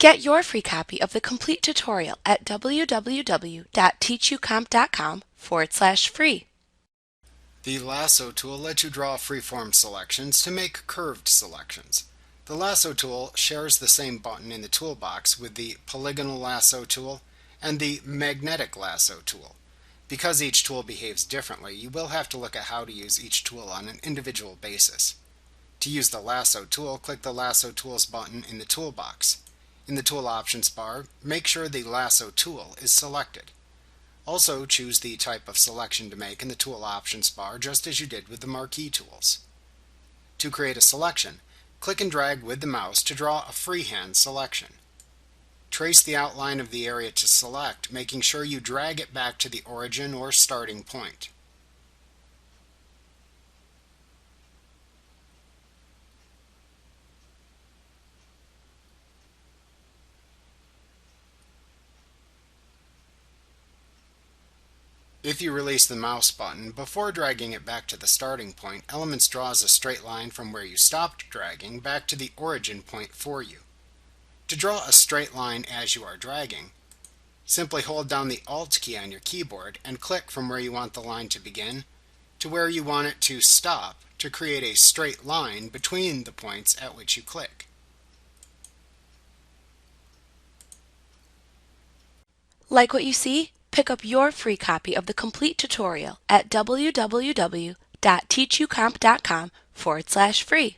Get your free copy of the complete tutorial at www.teachucomp.com/free. The Lasso tool lets you draw freeform selections to make curved selections. The Lasso tool shares the same button in the toolbox with the Polygonal Lasso tool and the Magnetic Lasso tool. Because each tool behaves differently, you will have to look at how to use each tool on an individual basis. To use the Lasso tool, click the Lasso Tools button in the toolbox. In the Tool Options bar, make sure the Lasso tool is selected. Also, choose the type of selection to make in the Tool Options bar, just as you did with the marquee tools. To create a selection, click and drag with the mouse to draw a freehand selection. Trace the outline of the area to select, making sure you drag it back to the origin or starting point. If you release the mouse button before dragging it back to the starting point, Elements draws a straight line from where you stopped dragging back to the origin point for you. To draw a straight line as you are dragging, simply hold down the Alt key on your keyboard and click from where you want the line to begin to where you want it to stop to create a straight line between the points at which you click. Like what you see? Pick up your free copy of the complete tutorial at www.teachucomp.com/free.